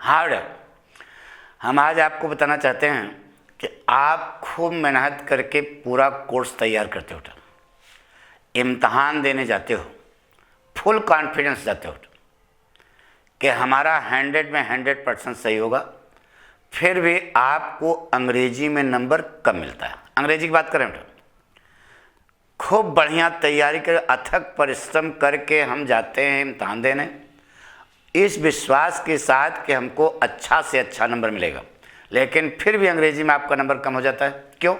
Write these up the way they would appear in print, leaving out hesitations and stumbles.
Hard है। हम आज आपको बताना चाहते हैं कि आप खूब मेहनत करके पूरा कोर्स तैयार करते हो, इम्तहान देने जाते हो, फुल कॉन्फिडेंस जाते हो कि हमारा 100 में 100% सही होगा, फिर भी आपको अंग्रेजी में नंबर कम मिलता है। अंग्रेजी की बात करें तो खूब बढ़िया तैयारी कर, अथक परिश्रम करके हम जाते हैं इम्तहान देने, इस विश्वास के साथ कि हमको अच्छा से अच्छा नंबर मिलेगा, लेकिन फिर भी अंग्रेजी में आपका नंबर कम हो जाता है। क्यों?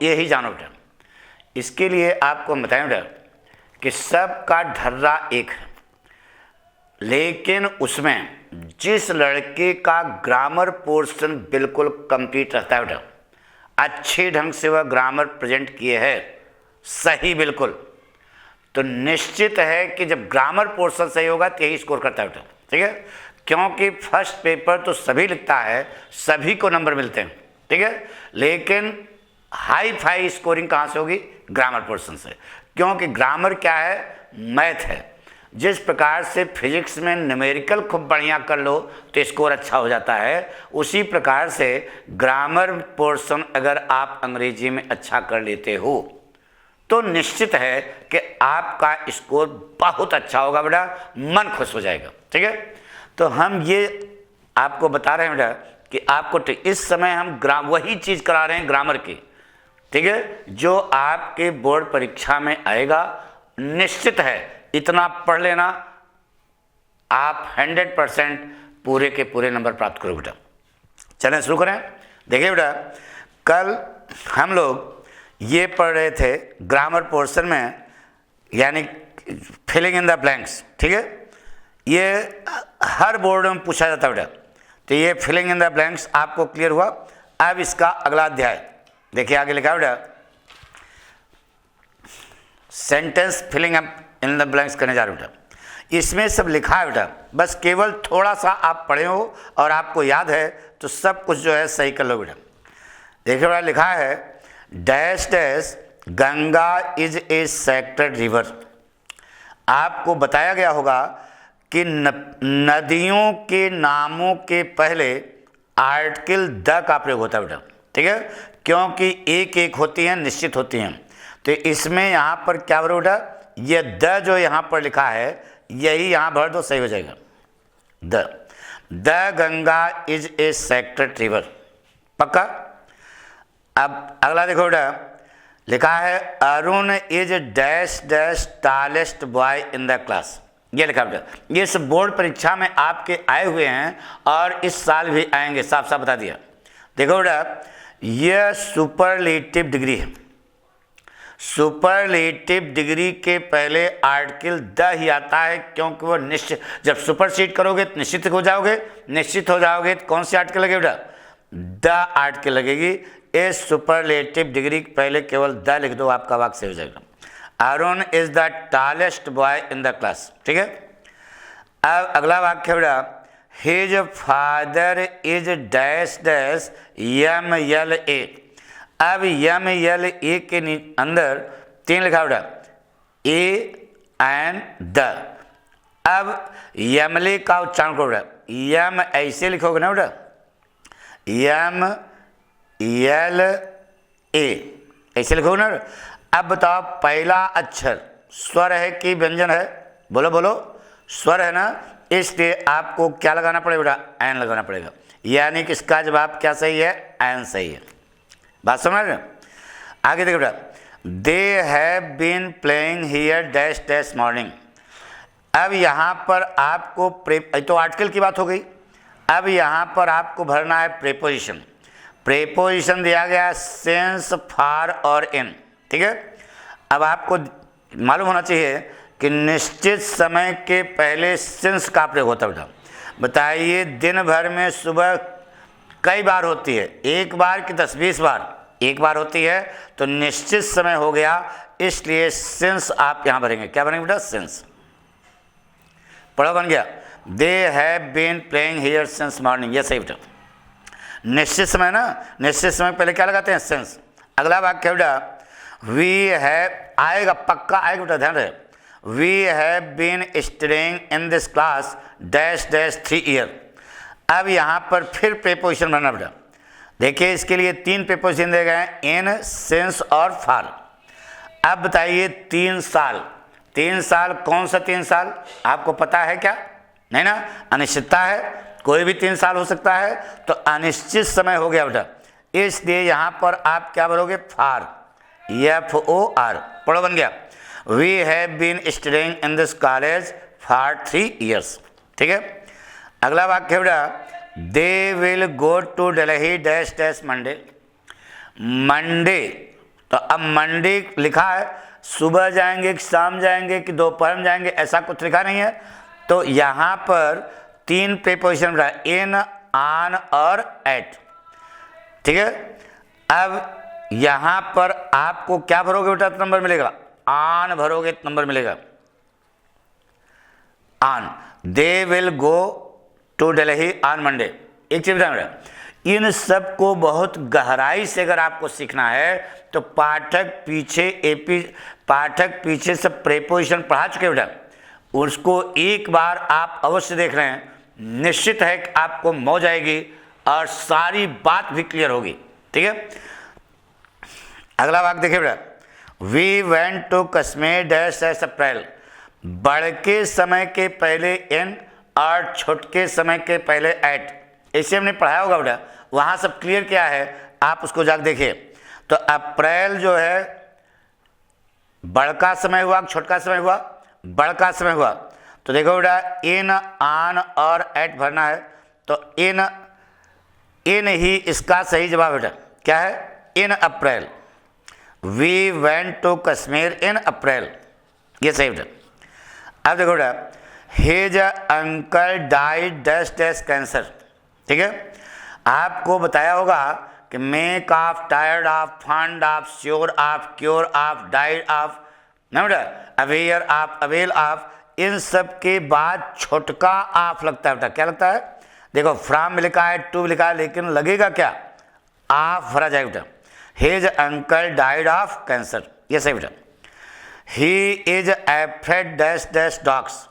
यही जानो बेटा। इसके लिए आपको हम बताएं बेटा कि सबका ढर्रा एक है, लेकिन उसमें जिस लड़के का ग्रामर पोर्शन बिल्कुल कंप्लीट रहता है बेटा, अच्छे ढंग से वह ग्रामर प्रेजेंट किए है सही बिल्कुल, तो निश्चित है कि जब ग्रामर पोर्शन सही होगा तो यही स्कोर करता है बेटा। ठीक है, क्योंकि फर्स्ट पेपर तो सभी लिखता है, सभी को नंबर मिलते हैं, ठीक है, लेकिन हाई फाई स्कोरिंग कहाँ से होगी? ग्रामर पोर्शन से। क्योंकि ग्रामर क्या है? मैथ है। जिस प्रकार से फिजिक्स में न्यूमेरिकल खूब बढ़िया कर लो तो स्कोर अच्छा हो जाता है, उसी प्रकार से ग्रामर पोर्शन अगर आप अंग्रेजी में अच्छा कर लेते हो तो निश्चित है कि आपका स्कोर बहुत अच्छा होगा बेटा, मन खुश हो जाएगा। ठीक है, तो हम ये आपको बता रहे हैं बेटा कि आपको इस समय हम वही चीज़ करा रहे हैं ग्रामर की, ठीक है, जो आपके बोर्ड परीक्षा में आएगा। निश्चित है इतना पढ़ लेना, आप 100% पूरे के पूरे नंबर प्राप्त करोगे बेटा। चलें शुरू करें। देखिए बेटा, कल हम लोग ये पढ़ रहे थे ग्रामर पोर्शन में, यानी फिलिंग इन द ब्लैंक्स। ठीक है, ये हर बोर्ड में पूछा जाता है बेटा, तो ये फिलिंग इन द ब्लैंक्स आपको क्लियर हुआ। अब इसका अगला अध्याय देखिए, आगे लिखा है बेटा sentence filling up in the blanks करने जा रहे बेटा। इसमें सब लिखा है बेटा, बस केवल थोड़ा सा आप पढ़े हो और आपको याद है तो सब कुछ जो है सही कर लो बेटा। देखिए बेटा, लिखा है dash dash Ganga is a sacred river. आपको बताया गया होगा कि नदियों के नामों के पहले आर्टिकल द का प्रयोग होता है बेटा। ठीक है, क्योंकि एक एक होती हैं, निश्चित होती हैं, तो इसमें यहाँ पर क्या भरो बेटा, ये द जो यहाँ पर लिखा है यही यहाँ भर दो, सही हो जाएगा। The Ganga is a sacred river, पक्का। अब अगला देखो बेटा, लिखा है Arun is dash dash tallest boy in the class. ये लिखा बेटा, ये सब बोर्ड परीक्षा में आपके आए हुए हैं और इस साल भी आएंगे, साफ साफ बता दिया। देखो बेटा, यह सुपरलेटिव डिग्री है। सुपरलेटिव डिग्री के पहले आर्टिकल द ही आता है, क्योंकि वो निश्चित, जब सुपरसीड करोगे तो निश्चित हो जाओगे, निश्चित हो जाओगे तो कौन सी आर्टिकल लगेगी बेटा? द आर्टिकल लगेगी। इस सुपरलेटिव डिग्री के पहले केवल द लिख दो, आपका वाक्य सही हो जाएगा। Arun is the tallest boy in the class. ठीक है, अब अगला वाक्य बेटा, his father is dash dash MLA। अब MLA के अंदर 3 लिखा बेटा, ए एंड द। अब MLA का उच्चारण करो बेटा, यम ऐसे लिखोगे ना बेटा, MLA ऐसे लिखोगे ना। अब बताओ पहला अक्षर स्वर है कि व्यंजन है? बोलो बोलो, स्वर है ना, इसलिए आपको क्या लगाना पड़ेगा बेटा? एन लगाना पड़ेगा, यानी कि इसका जवाब क्या सही है? एन सही है। बात समझ रहे? आगे देखो बेटा, they have been playing here dash dash morning. अब यहाँ पर आपको तो आर्टिकल की बात हो गई, अब यहाँ पर आपको भरना है प्रेपोजिशन। प्रेपोजिशन दिया गया सिंस, फॉर और इन। ठीक है, अब आपको मालूम होना चाहिए कि निश्चित समय के पहले सिंस का प्रयोग होता है बेटा। बताइए, दिन भर में सुबह कई बार होती है? एक बार कि 10-20 बार? एक बार होती है, तो निश्चित समय हो गया, इसलिए सिंस आप यहां भरेंगे। क्या भरेंगे बेटा? सिंस। पढ़ो, बन गया। They have been playing here since morning, ये सही बेटा। निश्चित समय ना, निश्चित समय पहले क्या लगाते हैं? सिंस। अगला वाक्य बेटा, वी हैव, आएगा, पक्का आएगा बेटा, ध्यान रहे। We have been studying in this class dash dash 3 year. अब यहाँ पर फिर प्रीपोजिशन बनाना बेटा। देखिए इसके लिए 3 प्रीपोजिशन दिए गए हैं, इन, सिंस और फॉर। अब बताइए 3 साल, 3 साल कौन सा 3 साल आपको पता है क्या? नहीं ना, अनिश्चितता है, कोई भी 3 साल हो सकता है, तो अनिश्चित समय हो गया बेटा। इसलिए यहाँ पर आप क्या भरोगे? फॉर, FOR, पढ़ो बन गया। We have been studying in this college for 3 years. ठीक है, अगला वाक्य बेटा, they will go to Delhi dash dash Monday. Monday, तो अब मंडे लिखा है, सुबह जाएंगे कि शाम जाएंगे कि दोपहर में जाएंगे, ऐसा कुछ लिखा नहीं है। तो यहाँ पर 3 प्रीपोजिशन बेटा, इन, ऑन और एट। ठीक है, अब यहाँ पर आपको क्या भरोगे बेटा? नंबर मिलेगा, ऑन भरोगे तो नंबर मिलेगा, on. They will go to Delhi on Monday. एक चीज बताएं बेटा, इन सब को बहुत गहराई से अगर आपको सीखना है तो पाठक पीछे से प्रीपोजिशन पढ़ा चुके बेटा, उसको एक बार आप अवश्य देख रहे हैं, निश्चित है कि आपको मौज आएगी और सारी बात भी क्लियर होगी। ठीक है, अगला वाक्य देखिए बेटा, we went to Kashmir dash dash April. बड़के समय के पहले इन और छोटके समय के पहले एट, इसे हमने पढ़ाया होगा बेटा, वहाँ सब क्लियर क्या है आप उसको जाकर देखिए। तो अप्रैल जो है बड़का समय हुआ, छोटका समय हुआ, बड़का समय हुआ। तो देखो बेटा, इन, ऑन और एट भरना है, तो इन ही इसका सही जवाब बेटा क्या है? इन अप्रैल। वी वेंट टू कश्मीर इन अप्रैल, ये सही बेटा। अब देखो बेटा, his uncle died dash dash cancer. ठीक है, आपको बताया होगा कि make of, tired of, fond of, sure of, cure of, died of, ना बेटा, अवेयर ऑफ, अवेल ऑफ, इन सब के बाद छोटका ऑफ लगता है बेटा। क्या लगता है? देखो फ्रॉम भी लिखा है, टू भी लिखा है, लेकिन लगेगा क्या? ऑफ भरा जाएगा बेटा। His uncle died of cancer, ये सही बेटा। He is afraid dash dash dogs.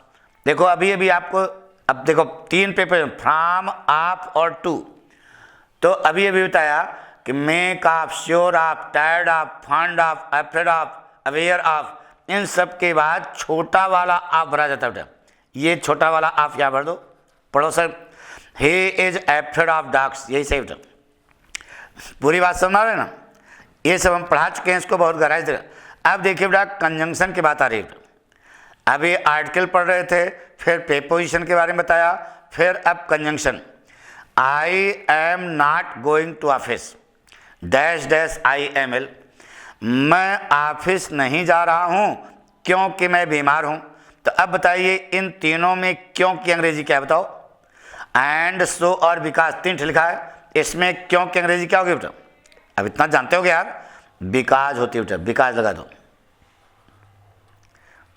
देखो अभी अभी आपको, अब देखो 3 पेपर, फ्रॉम, ऑफ और टू। तो अभी अभी बताया कि make of, sure of, tired of, fond of, afraid of, aware of, इन सब के बाद छोटा वाला ऑफ भरा जाता है बेटा। ये छोटा वाला ऑफ यहाँ भर दो, पढ़ो sir. He is afraid of dogs, यही सही बेटा। पूरी बात समझ रहे ना? ये सब हम पढ़ा चुके हैं, इसको बहुत गहराई से। अब देखिए बेटा, कंजंक्शन की बात आ रही है। अभी आर्टिकल पढ़ रहे थे, फिर प्रीपोजिशन के बारे में बताया, फिर अब conjunction. I am not going to office dash dash IML। मैं ऑफिस नहीं जा रहा हूँ क्योंकि मैं बीमार हूँ। तो अब बताइए इन तीनों में क्यों की अंग्रेजी क्या है बताओ? एंड, सो और बिकॉज, 3 लिखा है, इसमें क्यों की अंग्रेजी क्या होगी बेटा? अब इतना जानते हो यार, बिकॉज होती है बेटा, बिकॉज लगा दो।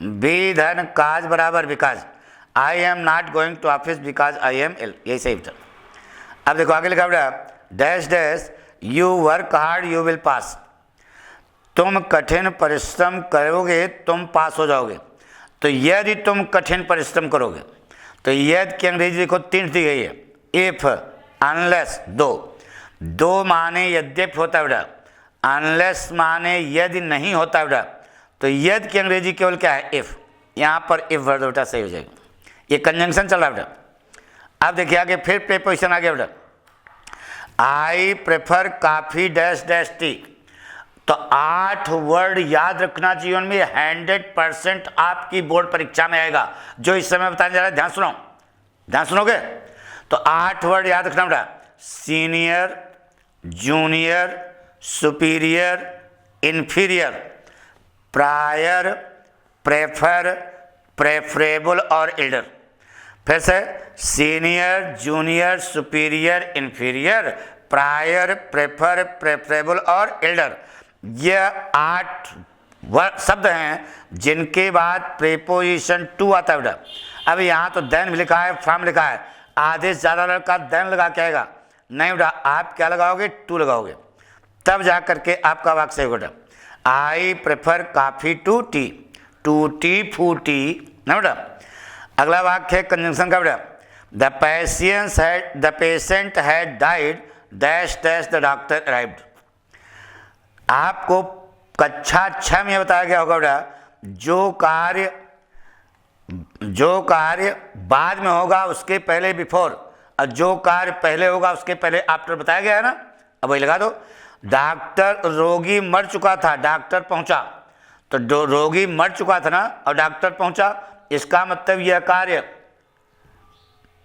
बी धन काज बराबर because. I am not going to office because IML, यही सही बेटा। अब देखो आगे लिखा बेटा, dash dash you work hard you will pass. तुम कठिन परिश्रम करोगे तुम पास हो जाओगे। तो यदि तुम कठिन परिश्रम करोगे, तो यदि की अंग्रेजी देखो 3 दी गई है, इफ, अनलेस, दो माने यद्यप होता है बेटा, अनलेस माने यदि नहीं होता है बेटा। तो यदि की अंग्रेजी केवल क्या है? इफ। यहाँ पर इफ भर दो बेटा, सही हो जाएगा। ये कंजंक्शन चल रहा है बेटा। अब देखिए आगे फिर प्रीपोजिशन आ गया बेटा, I prefer coffee dash dash T. तो 8 वर्ड याद रखना चाहिए, उनमें 100% आपकी बोर्ड परीक्षा में आएगा। जो इस समय बताने जा रहा है, ध्यान सुनो, ध्यान सुनोगे? तो 8 वर्ड याद रखना बेटा, senior, junior, superior, inferior, prior, prefer, preferable और एल्डर। फिर से senior, junior, superior, inferior, prior, prefer, preferable और एल्डर। ये 8 शब्द हैं जिनके बाद प्रीपोजिशन टू आता है बेटा। अब यहाँ तो देन भी लिखा है, फ्रॉम लिखा है, आदेश ज़्यादा लड़का देन लगा के आएगा, नहीं बेटा, आप क्या लगाओगे? टू लगाओगे, तब जा करके आपका वाक्य सही बेटा। I prefer coffee to tea. टूटी फूटी ना बेटा। अगला वाक्य है कंजंक्शन का बेटा, the patient had died dash dash the doctor arrived. आपको कक्षा 6 में बताया गया होगा बेटा, जो कार्य बाद में होगा उसके पहले बिफोर, और जो कार्य पहले होगा उसके पहले आफ्टर बताया गया है ना। अब वही लगा दो, डॉक्टर, रोगी मर चुका था, डॉक्टर पहुंचा, तो रोगी मर चुका था ना और डॉक्टर पहुंचा, इसका मतलब यह कार्य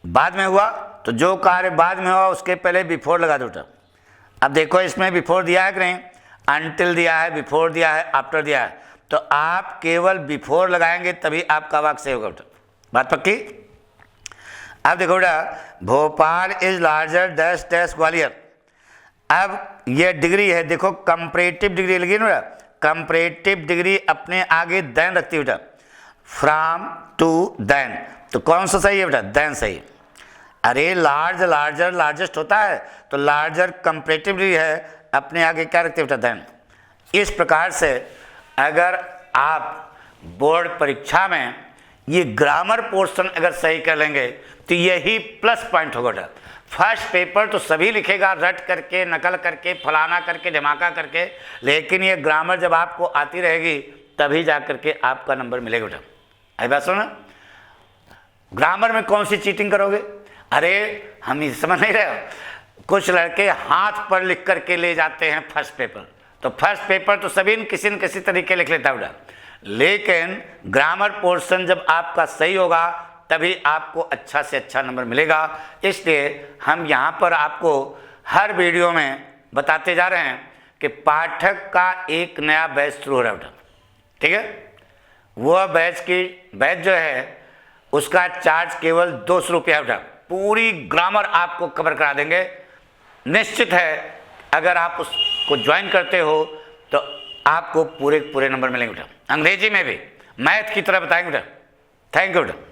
बाद में हुआ, तो जो कार्य बाद में हुआ उसके पहले बिफोर लगा दो। अब देखो इसमें बिफोर दिया है कि नहीं, अनटिल दिया है, बिफोर दिया है, आफ्टर दिया है, तो आप केवल बिफोर लगाएंगे तभी आपका वाक्य सही होगा। बात पक्की। अब देखो बेटा, Bhopal is larger dash dash Gwalior. अब ये डिग्री है, देखो कंपैरेटिव डिग्री लगी ना बेटा, कंपैरेटिव डिग्री अपने आगे देन रखती है बेटा, फ्रॉम टू देन, तो कौन सा सही है बेटा, देन सही। अरे लार्ज लार्जर लार्जेस्ट होता है, तो लार्जर कंपैरेटिव डिग्री है, अपने आगे क्या रखते हैं बेटा, देन। इस प्रकार से अगर आप बोर्ड परीक्षा में ये ग्रामर पोर्शन अगर सही कर लेंगे तो यही प्लस पॉइंट होगा बेटा। फर्स्ट पेपर तो सभी लिखेगा रट करके, नकल करके, फलाना करके, धमाका करके, लेकिन ये ग्रामर जब आपको आती रहेगी तभी जा करके आपका नंबर मिलेगा बेटा। आई बात सुनो, ग्रामर में कौन सी चीटिंग करोगे? अरे हम ये समझ नहीं रहे, कुछ लड़के हाथ पर लिख करके ले जाते हैं फर्स्ट पेपर, तो फर्स्ट पेपर तो सभी किसी न किसी तरीके लिख लेता बेटा, लेकिन ग्रामर पोर्शन जब आपका सही होगा तभी आपको अच्छा से अच्छा नंबर मिलेगा। इसलिए हम यहाँ पर आपको हर वीडियो में बताते जा रहे हैं कि पाठक का एक नया बैच शुरू हो रहा है बेटा, ठीक है। वह बैच जो है उसका चार्ज केवल 200 रुपया बेटा, पूरी ग्रामर आपको कवर करा देंगे। निश्चित है अगर आप उसको ज्वाइन करते हो तो आपको पूरे नंबर मिलेंगे बेटा, अंग्रेजी में भी मैथ की तरह बताएंगे बेटा। थैंक यू बेटा।